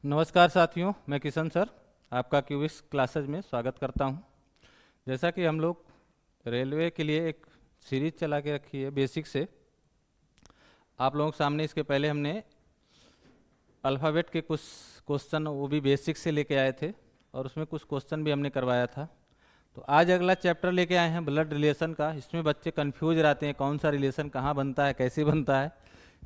नमस्कार साथियों, मैं किशन सर आपका क्यूबिक्स क्लासेज में स्वागत करता हूं। जैसा कि हम लोग रेलवे के लिए एक सीरीज चला के रखी है बेसिक से, आप लोगों के सामने इसके पहले हमने अल्फ़ाबेट के कुछ क्वेश्चन वो भी बेसिक से लेके आए थे और उसमें कुछ क्वेश्चन भी हमने करवाया था। तो आज अगला चैप्टर लेके आए हैं ब्लड रिलेशन का। इसमें बच्चे कंफ्यूज रहते हैं कौन सा रिलेशन कहाँ बनता है, कैसे बनता है,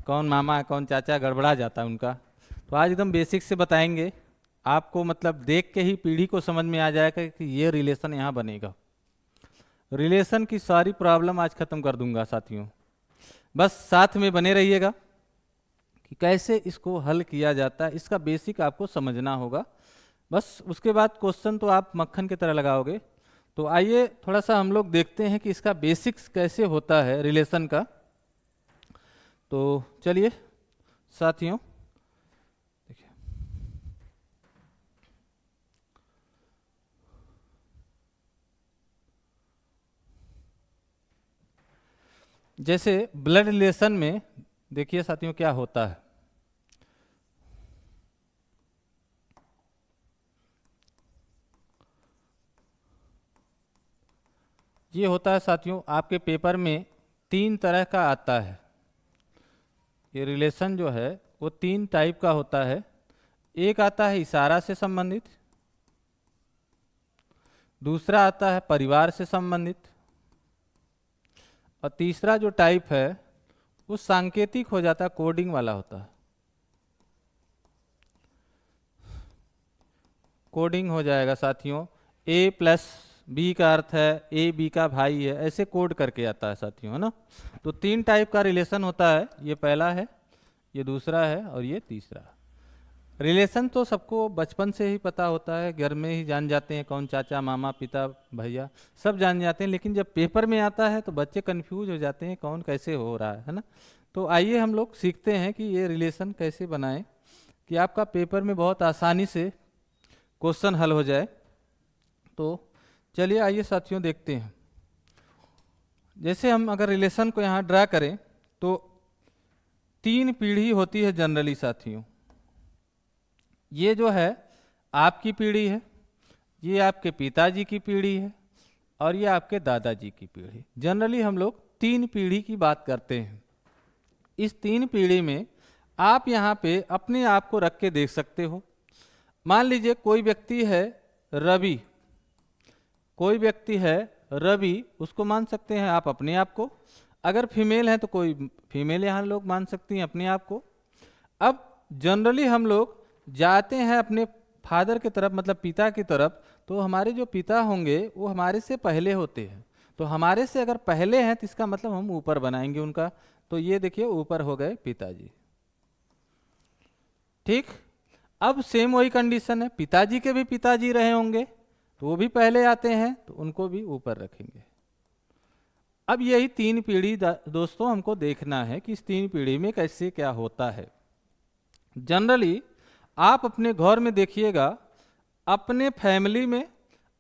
कौन मामा है कौन चाचा, गड़बड़ा जाता है उनका। तो आज एकदम बेसिक से बताएंगे आपको, मतलब देख के ही पीढ़ी को समझ में आ जाएगा कि ये रिलेशन यहाँ बनेगा। रिलेशन की सारी प्रॉब्लम आज खत्म कर दूंगा साथियों, बस साथ में बने रहिएगा कि कैसे इसको हल किया जाता है। इसका बेसिक आपको समझना होगा, बस उसके बाद क्वेश्चन तो आप मक्खन की तरह लगाओगे। तो आइए थोड़ा सा हम लोग देखते हैं कि इसका बेसिक्स कैसे होता है रिलेशन का। तो चलिए साथियों, देखिए जैसे ब्लड रिलेशन में देखिए साथियों क्या होता है। ये होता है साथियों, आपके पेपर में 3 तरह का आता है। ये रिलेशन जो है वो 3 टाइप का होता है। एक आता है इशारा से संबंधित, दूसरा आता है परिवार से संबंधित, और तीसरा जो टाइप है वो सांकेतिक हो जाता है, कोडिंग वाला होता है। कोडिंग हो जाएगा साथियों, ए प्लस बी का अर्थ है ए बी का भाई है, ऐसे कोड करके आता है साथियों, है ना। तो 3 टाइप का रिलेशन होता है, ये पहला है, ये दूसरा है और ये तीसरा। रिलेशन तो सबको बचपन से ही पता होता है, घर में ही जान जाते हैं कौन चाचा मामा पिता भैया सब जान जाते हैं, लेकिन जब पेपर में आता है तो बच्चे कंफ्यूज हो जाते हैं कौन कैसे हो रहा है ना। तो आइए हम लोग सीखते हैं कि ये रिलेशन कैसे बनाएं कि आपका पेपर में बहुत आसानी से क्वेश्चन हल हो जाए। तो चलिए आइए साथियों देखते हैं। जैसे हम अगर रिलेशन को यहाँ ड्रा करें तो 3 पीढ़ी होती है जनरली साथियों। ये जो है आपकी पीढ़ी है, ये आपके पिताजी की पीढ़ी है और ये आपके दादाजी की पीढ़ी। जनरली हम लोग 3 पीढ़ी की बात करते हैं। इस 3 पीढ़ी में आप यहाँ पे अपने आप को रख के देख सकते हो। मान लीजिए कोई व्यक्ति है रवि, कोई व्यक्ति है रवि, उसको मान सकते हैं आप अपने आप को। अगर फीमेल है तो कोई फीमेल यहाँ लोग मान सकती हैं अपने आप को। अब जनरली हम लोग जाते हैं अपने फादर की तरफ, मतलब पिता की तरफ, तो हमारे जो पिता होंगे वो हमारे से पहले होते हैं। तो हमारे से अगर पहले हैं तो इसका मतलब हम ऊपर बनाएंगे उनका। तो ये देखिए ऊपर हो गए पिताजी, ठीक। अब सेम वही कंडीशन है, पिताजी के भी पिताजी रहे होंगे तो वो भी पहले आते हैं तो उनको भी ऊपर रखेंगे। अब यही 3 पीढ़ी दोस्तों हमको देखना है कि इस 3 पीढ़ी में कैसे क्या होता है। जनरली आप अपने घर में देखिएगा, अपने फैमिली में,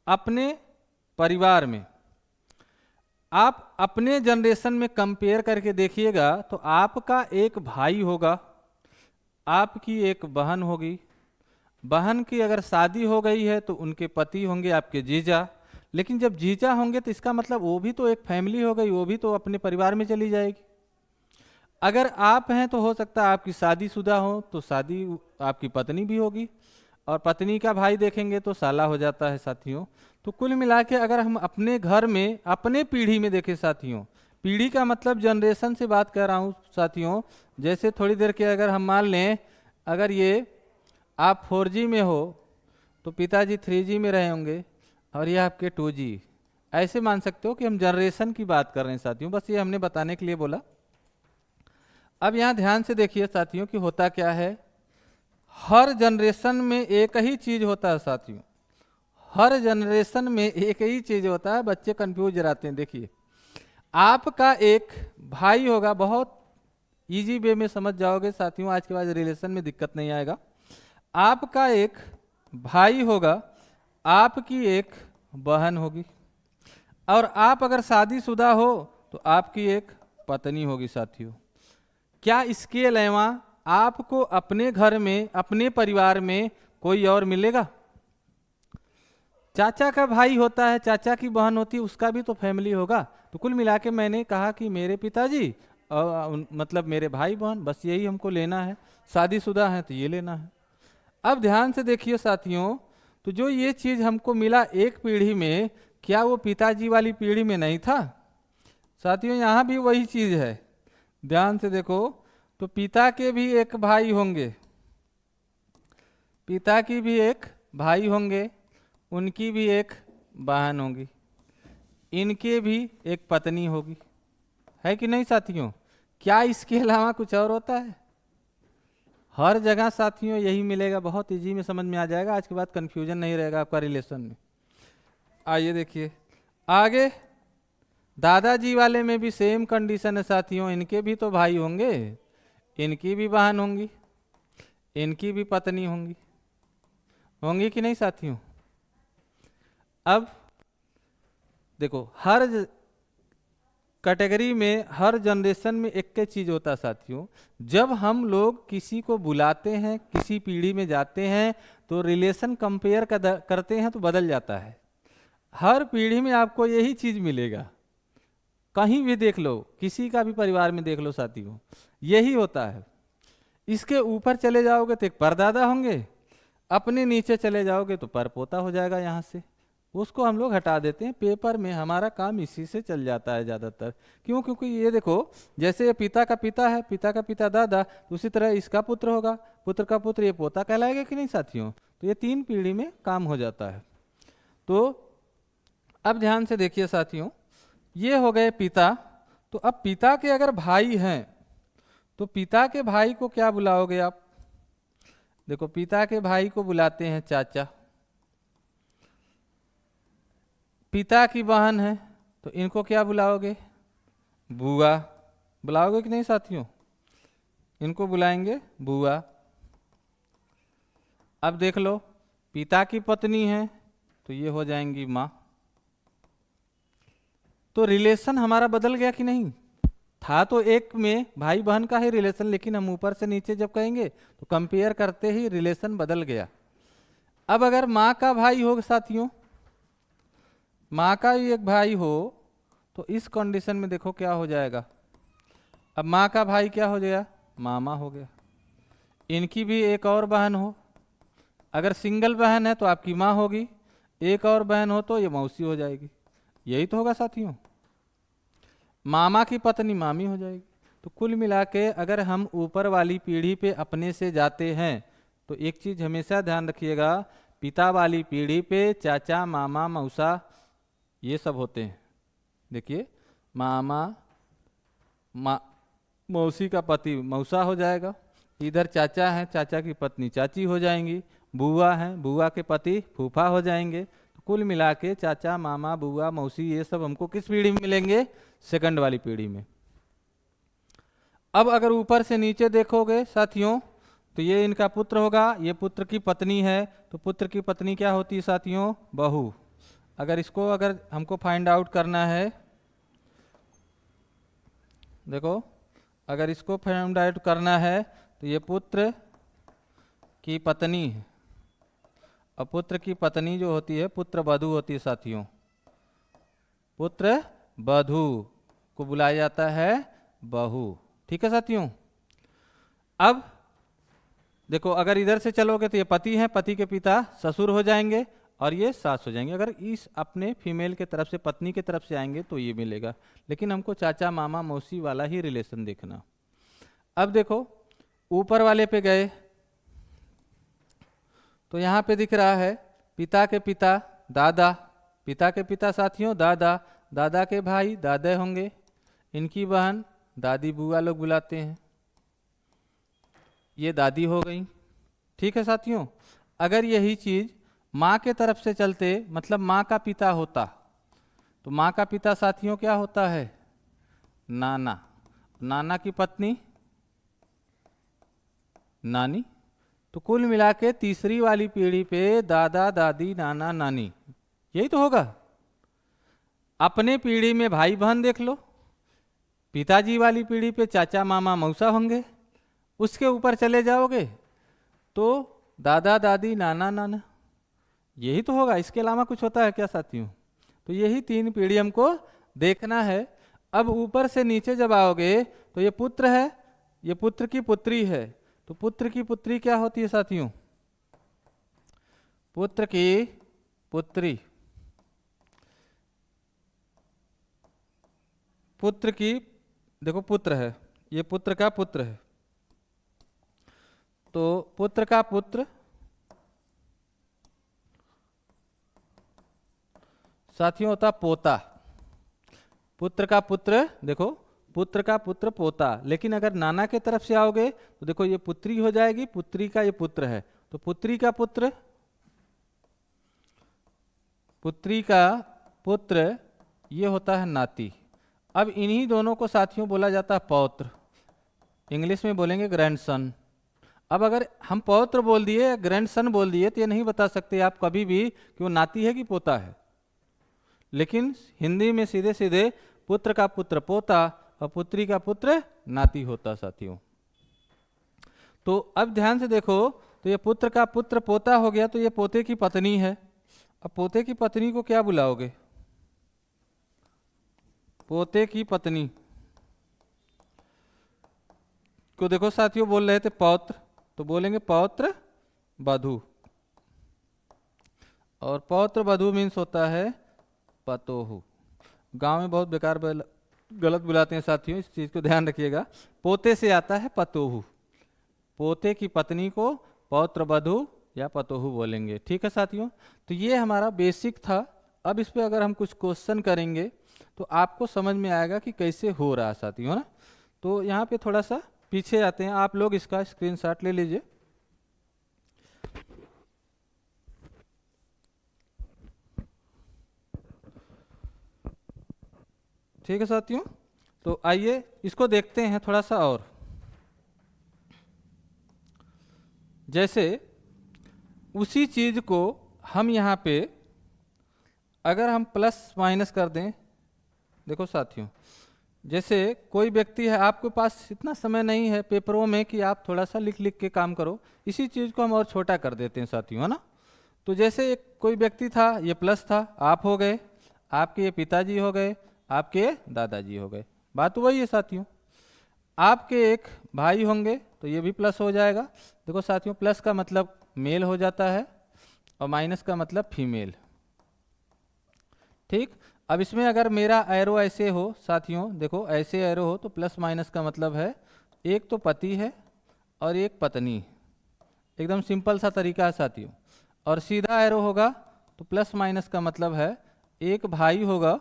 अपने परिवार में, आप अपने जनरेशन में कंपेयर करके देखिएगा तो आपका एक भाई होगा, आपकी एक बहन होगी। बहन की अगर शादी हो गई है तो उनके पति होंगे आपके जीजा। लेकिन जब जीजा होंगे तो इसका मतलब वो भी तो एक फैमिली हो गई, वो भी तो अपने परिवार में चली जाएगी। अगर आप हैं तो हो सकता है आपकी शादीशुदा हो तो शादी आपकी पत्नी भी होगी, और पत्नी का भाई देखेंगे तो साला हो जाता है साथियों। तो कुल मिला के अगर हम अपने घर में अपने पीढ़ी में देखें साथियों, पीढ़ी का मतलब जनरेशन से बात कर रहा हूँ साथियों। जैसे थोड़ी देर के अगर हम मान लें, अगर ये आप 4G में हो तो पिताजी 3G में रहे होंगे और ये आपके 2G, ऐसे मान सकते हो कि हम जनरेशन की बात कर रहे हैं साथियों। बस ये हमने बताने के लिए बोला। अब यहाँ ध्यान से देखिए साथियों कि होता क्या है। हर जनरेशन में एक ही चीज होता है साथियों, हर जनरेशन में एक ही चीज होता है। बच्चे कंफ्यूज रहते हैं। देखिए आपका एक भाई होगा, बहुत इजी वे में समझ जाओगे साथियों, आज के बाद रिलेशन में दिक्कत नहीं आएगा। आपका एक भाई होगा, आपकी एक बहन होगी, और आप अगर शादीशुदा हो तो आपकी एक पत्नी होगी साथियों। क्या इसके अलावा आपको अपने घर में, अपने परिवार में कोई और मिलेगा? चाचा का भाई होता है, चाचा की बहन होती है, उसका भी तो फैमिली होगा। तो कुल मिला के मैंने कहा कि मेरे पिताजी और मतलब मेरे भाई बहन, बस यही हमको लेना है। शादीशुदा है तो ये लेना है। अब ध्यान से देखिए साथियों, तो जो ये चीज हमको मिला एक पीढ़ी में, क्या वो पिताजी वाली पीढ़ी में नहीं था? साथियों यहाँ भी वही चीज है, ध्यान से देखो। तो पिता के भी एक भाई होंगे, पिता की भी एक भाई होंगे, उनकी भी एक बहन होगी, इनके भी एक पत्नी होगी, है कि नहीं साथियों? क्या इसके अलावा कुछ और होता है? हर जगह साथियों यही मिलेगा। बहुत इजी में समझ में आ जाएगा, आज के बाद कंफ्यूजन नहीं रहेगा आपका रिलेशन में। आइए देखिए आगे, दादाजी वाले में भी सेम कंडीशन है साथियों। इनके भी तो भाई होंगे, इनकी भी बहन होंगी, इनकी भी पत्नी होंगी, होंगी कि नहीं साथियों? अब देखो हर कैटेगरी में, हर जनरेशन में एक के चीज होता है साथियों। जब हम लोग किसी को बुलाते हैं, किसी पीढ़ी में जाते हैं, तो रिलेशन कंपेयर करते हैं तो बदल जाता है। हर पीढ़ी में आपको यही चीज मिलेगा, कहीं भी देख लो, किसी का भी परिवार में देख लो साथियों, यही होता है। इसके ऊपर चले जाओगे तो एक परदादा होंगे, अपने नीचे चले जाओगे तो परपोता हो जाएगा। यहाँ से उसको हम लोग हटा देते हैं, पेपर में हमारा काम इसी से चल जाता है ज़्यादातर। क्यों? क्योंकि ये देखो, जैसे ये पिता का पिता है, पिता का पिता दादा, तो उसी तरह इसका पुत्र होगा, पुत्र का पुत्र, ये पोता कहलाएगा कि नहीं साथियों? तो ये 3 पीढ़ी में काम हो जाता है। तो अब ध्यान से देखिए साथियों, ये हो गए पिता। तो अब पिता के अगर भाई हैं, तो पिता के भाई को क्या बुलाओगे आप? देखो पिता के भाई को बुलाते हैं चाचा। पिता की बहन है तो इनको क्या बुलाओगे? बुआ। बुलाओगे कि नहीं साथियों? इनको बुलाएंगे बुआ। अब देख लो, पिता की पत्नी है तो ये हो जाएंगी माँ। तो रिलेशन हमारा बदल गया कि नहीं? था तो एक में भाई बहन का ही रिलेशन, लेकिन हम ऊपर से नीचे जब कहेंगे तो कंपेयर करते ही रिलेशन बदल गया। अब अगर माँ का भाई हो साथियों, माँ का भी एक भाई हो, तो इस कंडीशन में देखो क्या हो जाएगा। अब माँ का भाई क्या हो गया? मामा हो गया। इनकी भी एक और बहन हो, अगर सिंगल बहन है तो आपकी माँ होगी, एक और बहन हो तो ये मौसी हो जाएगी। यही तो होगा साथियों, मामा की पत्नी मामी हो जाएगी। तो कुल मिला के अगर हम ऊपर वाली पीढ़ी पे अपने से जाते हैं, तो एक चीज हमेशा ध्यान रखिएगा, पिता वाली पीढ़ी पे चाचा मामा मौसा ये सब होते हैं। देखिए मामा मौसी का पति मौसा हो जाएगा, इधर चाचा है, चाचा की पत्नी चाची हो जाएंगी, बुआ है, बुआ के पति फूफा हो जाएंगे। तो कुल मिला के चाचा मामा बुआ मौसी ये सब हमको किस पीढ़ी में मिलेंगे? सेकंड वाली पीढ़ी में। अब अगर ऊपर से नीचे देखोगे साथियों, तो ये इनका पुत्र होगा, ये पुत्र की पत्नी है, तो पुत्र की पत्नी क्या होती है साथियों? बहू। अगर हमको फाइंड आउट करना है, देखो अगर इसको फाइंड आउट करना है तो ये पुत्र की पत्नी है, और पुत्र की पत्नी जो होती है पुत्र वधू होती है साथियों। पुत्र वधू को बुलाया जाता है बहू। ठीक है साथियों? अब देखो अगर इधर से चलोगे तो ये पति है, पति के पिता ससुर हो जाएंगे और ये सास हो जाएंगे। अगर इस अपने फीमेल के तरफ से, पत्नी के तरफ से आएंगे तो ये मिलेगा, लेकिन हमको चाचा मामा मौसी वाला ही रिलेशन देखना। अब देखो ऊपर वाले पे गए तो यहाँ पे दिख रहा है पिता के पिता दादा, पिता के पिता साथियों दादा, दादा के भाई दादा होंगे, इनकी बहन दादी बुआ लोग बुलाते हैं, ये दादी हो गई। ठीक है साथियों? अगर यही चीज माँ के तरफ से चलते, मतलब माँ का पिता होता, तो माँ का पिता साथियों क्या होता है? नाना। नाना की पत्नी नानी। तो कुल मिला के तीसरी वाली पीढ़ी पे दादा दादी नाना नानी, यही तो होगा। अपने पीढ़ी में भाई बहन देख लो, पिताजी वाली पीढ़ी पे चाचा मामा मौसा होंगे, उसके ऊपर चले जाओगे तो दादा दादी नाना नाना, यही तो होगा, इसके अलावा कुछ होता है क्या साथियों? तो यही 3 पीढ़ी हमको देखना है। अब ऊपर से नीचे जब आओगे तो ये पुत्र है, ये पुत्र की पुत्री है, तो पुत्र की पुत्री क्या होती है साथियों? पुत्र की पुत्री, पुत्र की, देखो पुत्र है, ये पुत्र का पुत्र है, तो पुत्र का पुत्र साथियों होता पोता। पुत्र का पुत्र, देखो पुत्र का पुत्र पोता। लेकिन अगर नाना के तरफ से आओगे तो देखो ये पुत्री हो जाएगी, पुत्री का ये पुत्र है, तो पुत्री का पुत्र, पुत्री का पुत्र ये होता है नाती। अब इन्हीं दोनों को साथियों बोला जाता है पौत्र, इंग्लिश में बोलेंगे ग्रैंडसन। अब अगर हम पौत्र बोल दिए या ग्रैंडसन बोल दिए तो ये नहीं बता सकते आप कभी भी कि वो नाती है कि पोता है, लेकिन हिंदी में सीधे सीधे पुत्र का पुत्र पोता और पुत्री का पुत्र नाती होता साथियों। तो अब ध्यान से देखो, तो ये पुत्र का पुत्र पोता हो गया, तो ये पोते की पत्नी है। अब पोते की पत्नी को क्या बुलाओगे? पोते की पत्नी को देखो साथियों बोल रहे थे पौत्र, तो बोलेंगे पौत्र वधू, और पौत्र वधू मीन्स होता है पतोहू। गांव में बहुत बेकार गलत बुलाते हैं साथियों, इस चीज को ध्यान रखिएगा। पोते से आता है पतोहू, पोते की पत्नी को पौत्र वधू या पतोहू बोलेंगे। ठीक है साथियों, तो ये हमारा बेसिक था। अब इस पे अगर हम कुछ क्वेश्चन करेंगे तो आपको समझ में आएगा कि कैसे हो रहा है साथियों ना। तो यहाँ पे थोड़ा सा पीछे आते हैं, आप लोग इसका स्क्रीनशॉट ले लीजिए। ठीक है साथियों, तो आइए इसको देखते हैं थोड़ा सा और। जैसे उसी चीज को हम यहाँ पे अगर हम प्लस माइनस कर दें, देखो साथियों जैसे कोई व्यक्ति है, आपके पास इतना समय नहीं है पेपरों में कि आप थोड़ा सा लिख लिख के काम करो, इसी चीज़ को हम और छोटा कर देते हैं साथियों, है ना। तो जैसे एक कोई व्यक्ति था, ये प्लस था, आप हो गए, आपके ये पिताजी हो गए, आपके दादाजी हो गए, बात वही है साथियों। आपके एक भाई होंगे तो ये भी प्लस हो जाएगा। देखो साथियों प्लस का मतलब मेल हो जाता है और माइनस का मतलब फीमेल। ठीक, अब इसमें अगर मेरा एरो ऐसे हो साथियों, देखो ऐसे एरो हो तो प्लस माइनस का मतलब है एक तो पति है और एक पत्नी, एकदम सिंपल सा तरीका है साथियों। और सीधा एरो होगा तो प्लस माइनस का मतलब है एक भाई होगा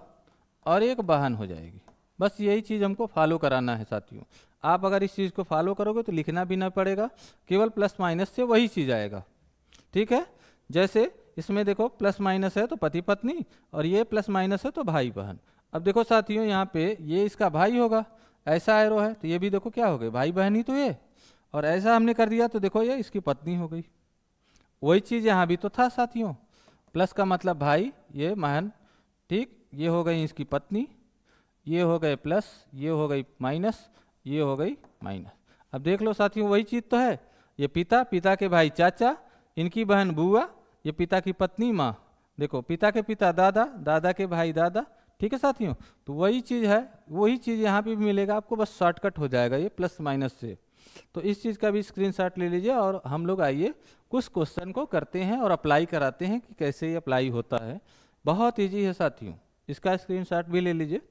और एक बहन हो जाएगी। बस यही चीज़ हमको फॉलो कराना है साथियों। आप अगर इस चीज़ को फॉलो करोगे तो लिखना भी ना पड़ेगा, केवल प्लस माइनस से वही चीज़ आएगा। ठीक है, जैसे इसमें देखो प्लस माइनस है तो पति पत्नी, और ये प्लस माइनस है तो भाई बहन। अब देखो साथियों यहाँ पे ये इसका भाई होगा, ऐसा एरो है तो ये भी देखो क्या हो गए, भाई बहन ही तो ये, और ऐसा हमने कर दिया तो देखो ये इसकी पत्नी हो गई। वही चीज़ यहाँ भी तो था साथियों, प्लस का मतलब भाई, ये बहन, ठीक, ये हो गई इसकी पत्नी, ये हो गए प्लस, ये हो गई माइनस, ये हो गई माइनस। अब देख लो साथियों वही चीज़ तो है, ये पिता, पिता के भाई चाचा, इनकी बहन बुआ, ये पिता की पत्नी माँ, देखो पिता के पिता दादा, दादा के भाई दादा। ठीक है साथियों, तो वही चीज़ है, वही चीज़ यहाँ पे भी मिलेगा आपको, बस शॉर्टकट हो जाएगा ये प्लस माइनस से। तो इस चीज़ का भी स्क्रीनशॉट ले लीजिए और हम लोग आइए कुछ क्वेश्चन को करते हैं और अप्लाई कराते हैं कि कैसे ये अप्लाई होता है। बहुत ईजी है साथियों, इसका स्क्रीनशॉट भी ले लीजिए।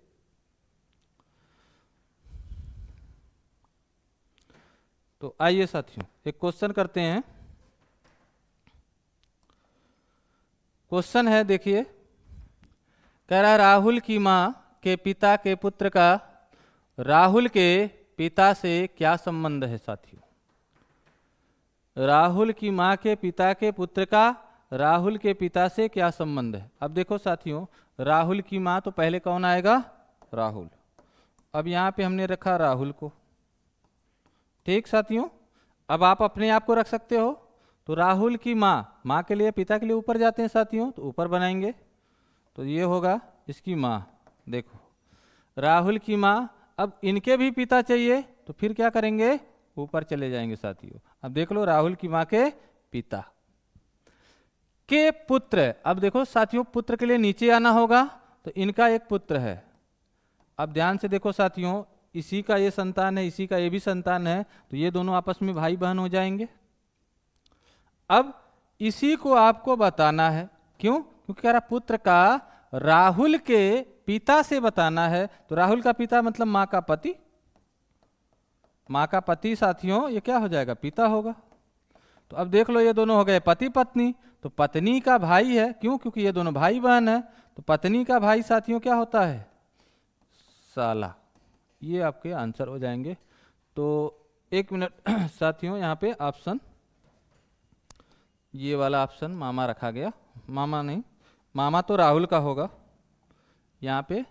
तो आइए साथियों एक क्वेश्चन करते हैं। क्वेश्चन है, देखिए, कह रहा राहुल की माँ के पिता के पुत्र का राहुल के पिता से क्या संबंध है साथियों? राहुल की माँ के पिता के पुत्र का राहुल के पिता से क्या संबंध है? अब देखो साथियों राहुल की माँ तो पहले कौन आएगा? राहुल। अब यहाँ पे हमने रखा राहुल को, ठीक साथियों। अब आप अपने आप को रख सकते हो, तो राहुल की माँ, माँ के लिए पिता के लिए ऊपर जाते हैं साथियों, तो ऊपर बनाएंगे तो ये होगा इसकी माँ। देखो राहुल की माँ, अब इनके भी पिता चाहिए तो फिर क्या करेंगे? ऊपर चले जाएंगे साथियों। अब देख लो राहुल की माँ के पिता के पुत्र। अब देखो साथियों पुत्र के लिए नीचे आना होगा, तो इनका एक पुत्र है। अब ध्यान से देखो साथियों, इसी का ये संतान है, इसी का ये भी संतान है, तो ये दोनों आपस में भाई बहन हो जाएंगे। अब इसी को आपको बताना है, क्यों? क्योंकि कह रहा पुत्र का राहुल के पिता से बताना है। तो राहुल का पिता मतलब माँ का पति, माँ का पति साथियों ये क्या हो जाएगा? पिता होगा। तो अब देख लो ये दोनों हो गए पति पत्नी, तो पत्नी का भाई है, क्यों? क्योंकि ये दोनों भाई बहन है। तो पत्नी का भाई साथियों क्या होता है? साला। ये आपके आंसर हो जाएंगे। तो एक मिनट साथियों, यहाँ पे ऑप्शन, ये वाला ऑप्शन मामा रखा गया, मामा नहीं, मामा तो राहुल का होगा, यहाँ पे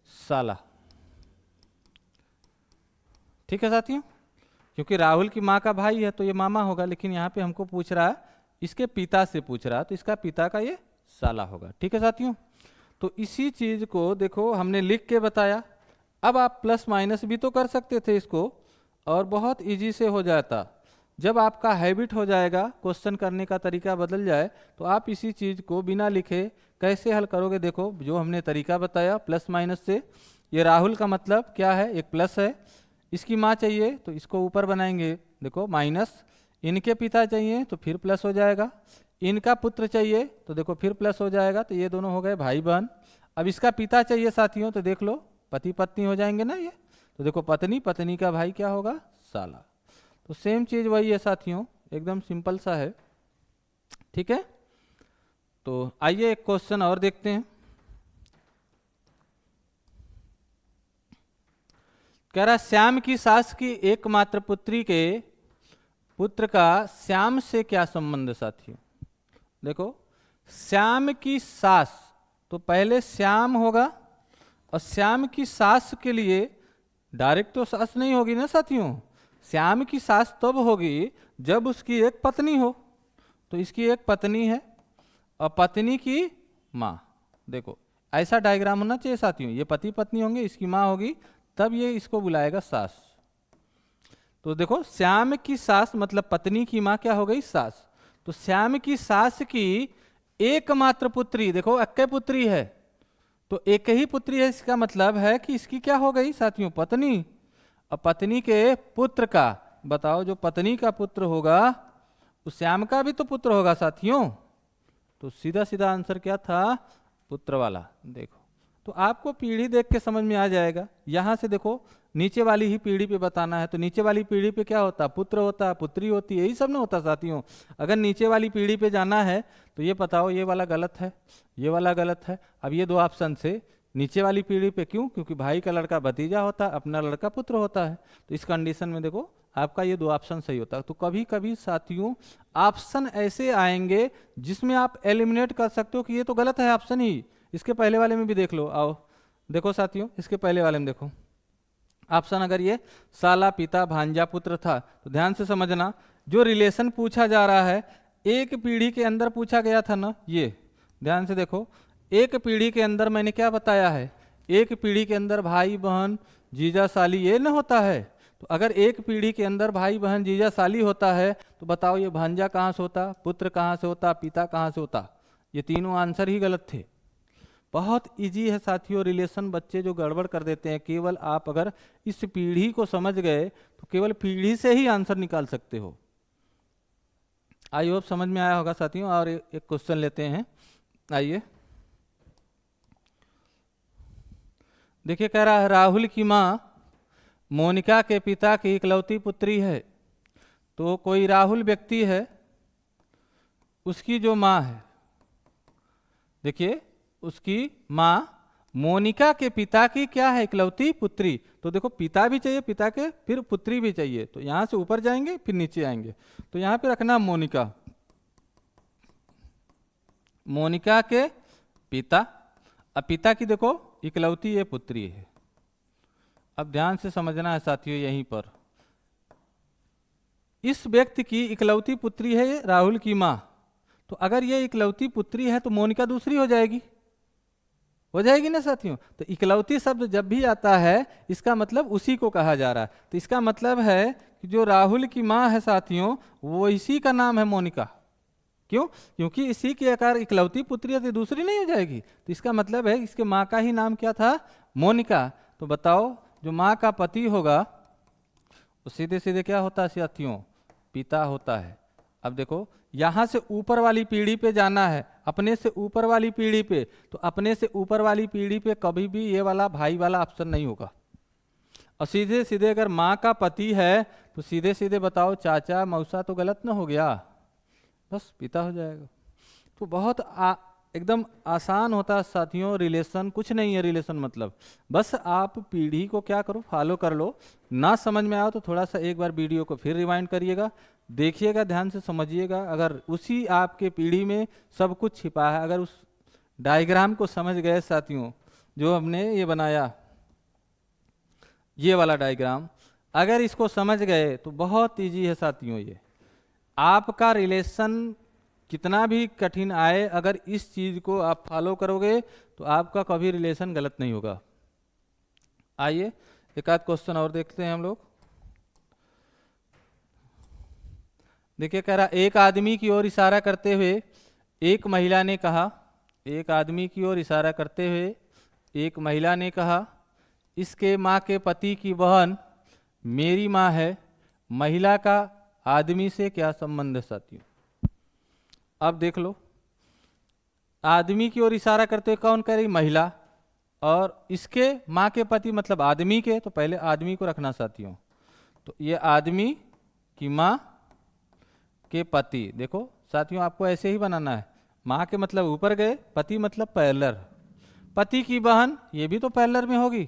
साला। ठीक है साथियों, क्योंकि राहुल की माँ का भाई है तो ये मामा होगा, लेकिन यहाँ पे हमको पूछ रहा है, इसके पिता से पूछ रहा है, तो इसका पिता का ये साला होगा। ठीक है साथियों, तो इसी चीज को देखो हमने लिख के बताया। अब आप प्लस माइनस भी तो कर सकते थे इसको, और बहुत इजी से हो जाता। जब आपका हैबिट हो जाएगा, क्वेश्चन करने का तरीका बदल जाए, तो आप इसी चीज को बिना लिखे कैसे हल करोगे। देखो जो हमने तरीका बताया प्लस माइनस से, ये राहुल का मतलब क्या है? एक प्लस है, इसकी माँ चाहिए तो इसको ऊपर बनाएंगे, देखो माइनस, इनके पिता चाहिए तो फिर प्लस हो जाएगा, इनका पुत्र चाहिए तो देखो फिर प्लस हो जाएगा, तो ये दोनों हो गए भाई बहन। अब इसका पिता चाहिए साथियों, तो देख लो पति पत्नी हो जाएंगे ना ये, तो देखो पत्नी, पत्नी का भाई क्या होगा? साला। तो सेम चीज वही है साथियों, एकदम सिंपल सा है। ठीक है, तो आइए एक क्वेश्चन और देखते हैं। कह रहा श्याम की सास की एकमात्र पुत्री के पुत्र का श्याम से क्या संबंध साथियों? देखो श्याम की सास, तो पहले श्याम होगा, और श्याम की सास के लिए डायरेक्ट तो सास नहीं होगी ना साथियों, श्याम की सास तब होगी जब उसकी एक पत्नी हो। तो इसकी एक पत्नी है और पत्नी की माँ। देखो ऐसा डायग्राम होना चाहिए साथियों, ये पति पत्नी होंगे, इसकी माँ होगी, तब ये इसको बुलाएगा सास। तो देखो श्याम की सास मतलब पत्नी की माँ क्या हो गई? सास। तो श्याम की सास की एकमात्र पुत्री, देखो अक्के पुत्री है, तो एक ही पुत्री है, इसका मतलब है कि इसकी क्या हो गई साथियों? पत्नी। और पत्नी के पुत्र का, बताओ जो पत्नी का पुत्र होगा उस श्याम का भी तो पुत्र होगा साथियों। तो सीधा सीधा आंसर क्या था? पुत्र वाला। देखो तो आपको पीढ़ी देख के समझ में आ जाएगा। यहां से देखो नीचे वाली ही पीढ़ी पे बताना है, तो नीचे वाली पीढ़ी पे क्या होता? पुत्र होता, पुत्री होती, यही सब ना होता साथियों। अगर नीचे वाली पीढ़ी पे जाना है तो ये बताओ ये वाला गलत है, ये वाला गलत है। अब ये दो ऑप्शन से नीचे वाली पीढ़ी पे क्यों? क्योंकि भाई का लड़का भतीजा होता है, अपना लड़का पुत्र होता है। तो इस कंडीशन में देखो आपका ये दो ऑप्शन सही होता है। तो कभी कभी साथियों ऑप्शन ऐसे आएंगे जिसमें आप एलिमिनेट कर सकते हो कि ये तो गलत है ऑप्शन ही। इसके पहले वाले में भी देख लो, आओ देखो साथियों, इसके पहले वाले में देखो ऑप्शन, अगर ये साला पिता भांजा पुत्र था, तो ध्यान से समझना, जो रिलेशन पूछा जा रहा है एक पीढ़ी के अंदर पूछा गया था ना, ये ध्यान से देखो, एक पीढ़ी के अंदर मैंने क्या बताया है? एक पीढ़ी के अंदर भाई बहन जीजा साली ये न होता है। तो अगर एक पीढ़ी के अंदर भाई बहन जीजा साली होता है, तो बताओ ये भांजा कहाँ से होता, पुत्र कहाँ से होता, पिता कहाँ से होता? ये तीनों आंसर ही गलत थे। बहुत इजी है साथियों, रिलेशन बच्चे जो गड़बड़ कर देते हैं, केवल आप अगर इस पीढ़ी को समझ गए तो केवल पीढ़ी से ही आंसर निकाल सकते हो। आई होप समझ में आया होगा साथियों। और एक क्वेश्चन लेते हैं, आइए देखिए, कह रहा है राहुल की माँ मोनिका के पिता की इकलौती पुत्री है। तो कोई राहुल व्यक्ति है, उसकी जो माँ है, देखिए उसकी माँ मोनिका के पिता की क्या है? इकलौती पुत्री। तो देखो पिता भी चाहिए, पिता के फिर पुत्री भी चाहिए, तो यहां से ऊपर जाएंगे फिर नीचे आएंगे। तो यहां पे रखना मोनिका, मोनिका के पिता, अब पिता की देखो इकलौती ये पुत्री है। अब ध्यान से समझना है साथियों, यहीं पर इस व्यक्ति की इकलौती पुत्री है राहुल की माँ। तो अगर ये इकलौती पुत्री है तो मोनिका दूसरी हो जाएगी। हो जाएगी ना साथियों। तो इकलौती शब्द जब भी आता है इसका मतलब उसी को कहा जा रहा है। तो इसका मतलब है कि जो राहुल की माँ है साथियों वो इसी का नाम है मोनिका। क्यों? क्योंकि इसी के आकार इकलौती पुत्री है तो दूसरी नहीं हो जाएगी। तो इसका मतलब है इसके माँ का ही नाम क्या था? मोनिका। तो बताओ जो माँ का पति होगा वो सीधे सीधे क्या होता है साथियों? पिता होता है। अब देखो यहां से ऊपर वाली पीढ़ी पे जाना है, अपने से ऊपर वाली पीढ़ी पे, तो अपने से ऊपर वाली पीढ़ी पे कभी भी ये वाला भाई वाला ऑप्शन नहीं होगा। और सीधे सीधे अगर माँ का पति है तो सीधे सीधे बताओ चाचा मौसा तो गलत ना हो गया, बस पिता हो जाएगा। तो बहुत एकदम आसान होता है साथियों रिलेशन। कुछ नहीं है रिलेशन मतलब, बस आप पीढ़ी को क्या करो फॉलो कर लो। ना समझ में आओ तो थोड़ा सा एक बार वीडियो को फिर रिवाइंड करिएगा, देखिएगा, ध्यान से समझिएगा। अगर उसी आपके पीढ़ी में सब कुछ छिपा है, अगर उस डायग्राम को समझ गए साथियों, जो हमने ये बनाया ये वाला डायग्राम, अगर इसको समझ गए तो बहुत ईजी है साथियों। ये आपका रिलेशन कितना भी कठिन आए, अगर इस चीज को आप फॉलो करोगे तो आपका कभी रिलेशन गलत नहीं होगा। आइए एक आध क्वेश्चन और देखते हैं हम लोग। देखिए कह रहा एक आदमी की ओर इशारा करते हुए एक महिला ने कहा, एक आदमी की ओर इशारा करते हुए एक महिला ने कहा, इसके माँ के पति की बहन मेरी माँ है। महिला का आदमी से क्या संबंध है साथियों? अब देख लो, आदमी की ओर इशारा करते हुए कौन कह रही? महिला। और इसके माँ के पति मतलब आदमी के, तो पहले आदमी को रखना साथियों। तो ये आदमी की माँ के पति, देखो साथियों आपको ऐसे ही बनाना है। माँ के मतलब ऊपर गए, पति मतलब पैरेलल, पति की बहन ये भी तो पैरेलल में होगी,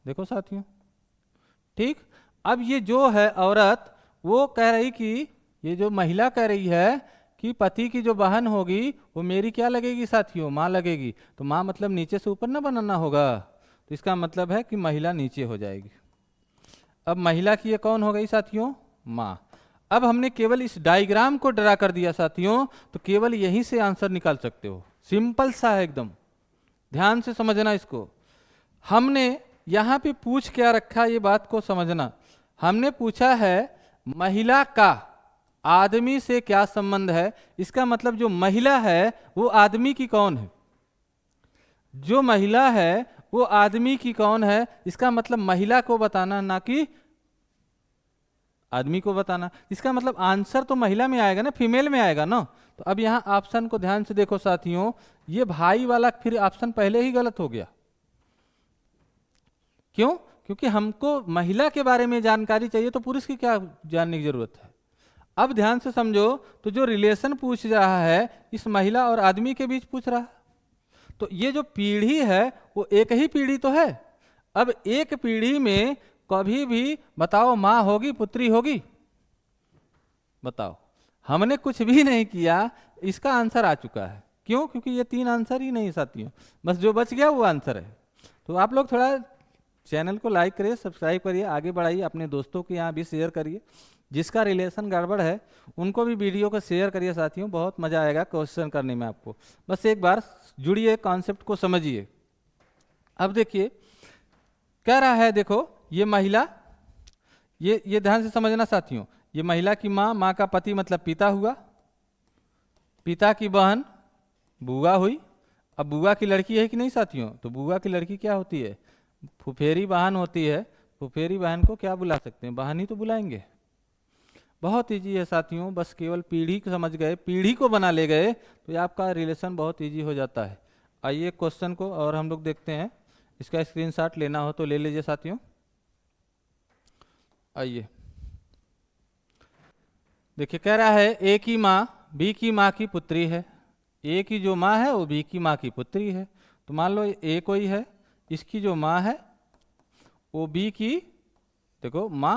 देखो साथियों। ठीक, अब ये जो है औरत वो कह रही कि ये जो महिला कह रही है कि पति की जो बहन होगी वो मेरी क्या लगेगी साथियों? माँ लगेगी। तो माँ मतलब नीचे से ऊपर ना बनाना होगा, तो इसका मतलब है कि महिला नीचे हो जाएगी। अब महिला की ये कौन हो गई साथियों? माँ। अब हमने केवल इस डायग्राम को ड्रा कर दिया साथियों, तो केवल यहीं से आंसर निकाल सकते हो। सिंपल सा है एकदम, ध्यान से समझना इसको। हमने यहाँ पे पूछ क्या रखा ये बात को समझना। हमने पूछा है महिला का आदमी से क्या संबंध है। इसका मतलब जो महिला है वो आदमी की कौन है? जो महिला है वो आदमी की कौन है? इसका मतलब महिला को बताना, ना कि आदमी को बताना। इसका मतलब आंसर तो महिला में आएगा ना, फीमेल में आएगा ना। तो अब यहाँ ऑप्शन को ध्यान से देखो साथियों, ये भाई वाला फिर ऑप्शन पहले ही गलत हो गया। क्यों? क्योंकि हमको महिला के बारे में जानकारी चाहिए, तो पुरुष की क्या जानने की जरूरत है? अब ध्यान से समझो, तो जो रिलेशन पूछ रहा है इस महिला और आदमी के बीच पूछ रहा है, तो ये जो पीढ़ी है वो एक ही पीढ़ी तो है। अब एक पीढ़ी में कभी भी बताओ माँ होगी पुत्री होगी? बताओ, हमने कुछ भी नहीं किया, इसका आंसर आ चुका है। क्यों? क्योंकि ये तीन आंसर ही नहीं साथियों, बस जो बच गया वो आंसर है। तो आप लोग थोड़ा चैनल को लाइक करिए, सब्सक्राइब करिए, आगे बढ़ाइए, अपने दोस्तों के यहाँ भी शेयर करिए। जिसका रिलेशन गड़बड़ है उनको भी वीडियो को शेयर करिए साथियों, बहुत मजा आएगा क्वेश्चन करने में आपको। बस एक बार जुड़िए, कॉन्सेप्ट को समझिए। अब देखिए कह रहा है, देखो ये महिला, ये ध्यान से समझना साथियों, ये महिला की माँ, माँ का पति मतलब पिता हुआ, पिता की बहन बुआ हुई। अब बुआ की लड़की है कि नहीं साथियों? तो बुआ की लड़की क्या होती है? फुफेरी बहन होती है। फुफेरी बहन को क्या बुला सकते हैं? बहन ही तो बुलाएंगे। बहुत इजी है साथियों, बस केवल पीढ़ी को समझ गए, पीढ़ी को बना ले गए तो ये आपका रिलेशन बहुत इजी हो जाता है। आइए क्वेश्चन को और हम लोग देखते हैं, इसका स्क्रीनशॉट लेना हो तो ले लीजिए साथियों। आइए देखिए, कह रहा है ए की माँ बी की माँ की पुत्री है। ए की जो माँ है वो बी की माँ की पुत्री है। तो मान लो ए कोई है, इसकी जो माँ है वो बी की, देखो माँ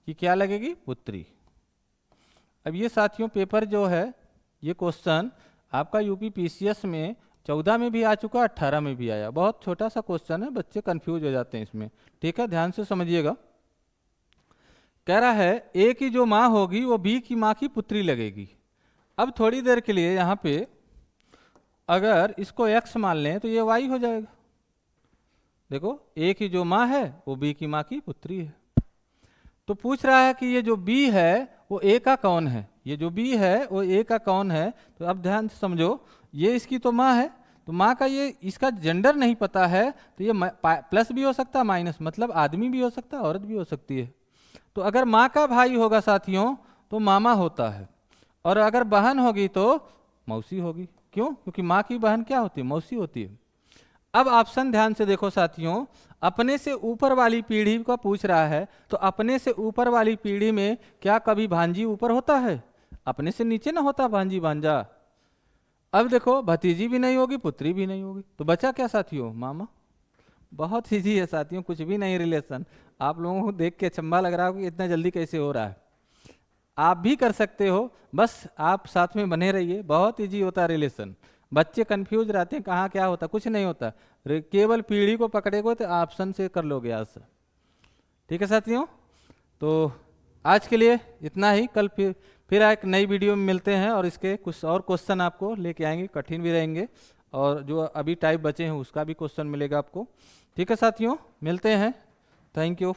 की क्या लगेगी? पुत्री। अब ये साथियों पेपर जो है, ये क्वेश्चन आपका यूपी पीसीएस में 14 में भी आ चुका, 18 में भी आया। बहुत छोटा सा क्वेश्चन है, बच्चे कंफ्यूज हो जाते हैं इसमें। ठीक है, ध्यान से समझिएगा। कह रहा है ए की जो माँ होगी वो बी की माँ की पुत्री लगेगी। अब थोड़ी देर के लिए यहाँ पे अगर इसको x मान लें तो ये y हो जाएगा। देखो a की जो माँ है वो b की माँ की पुत्री है। तो पूछ रहा है कि ये जो b है वो a का कौन है, ये जो b है वो a का कौन है। तो अब ध्यान से समझो, ये इसकी तो माँ है, तो माँ का ये इसका जेंडर नहीं पता है, तो ये प्लस भी हो सकता है माइनस, मतलब आदमी भी हो सकता है औरत भी हो सकती है। तो अगर माँ का भाई होगा साथियों तो मामा होता है, और अगर बहन होगी तो मौसी होगी। क्यों? क्योंकि माँ की बहन क्या होती है? मौसी होती है। अब ऑप्शन ध्यान से देखो साथियों, अपने से ऊपर वाली पीढ़ी का पूछ रहा है, तो अपने से ऊपर वाली पीढ़ी में क्या कभी भांजी ऊपर होता है? अपने से नीचे ना होता भांजी भांजा। अब देखो भतीजी भी नहीं होगी, पुत्री भी नहीं होगी, तो बचा क्या साथियों? मामा। बहुत ईजी है साथियों, कुछ भी नहीं रिलेशन। आप लोगों को देख के अचंभा लग रहा हो कि इतना जल्दी कैसे हो रहा है। आप भी कर सकते हो, बस आप साथ में बने रहिए, बहुत इजी होता है रिलेशन। बच्चे कंफ्यूज रहते हैं कहाँ क्या होता, कुछ नहीं होता। केवल पीढ़ी को पकड़ेगो तो ऑप्शन से कर लोगे आंसर। ठीक है साथियों, तो आज के लिए इतना ही। कल फिर एक नई वीडियो में मिलते हैं, और इसके कुछ और क्वेश्चन आपको लेके आएंगे, कठिन भी रहेंगे, और जो अभी टाइप बचे हैं उसका भी क्वेश्चन मिलेगा आपको। ठीक है साथियों, मिलते हैं। Thank you.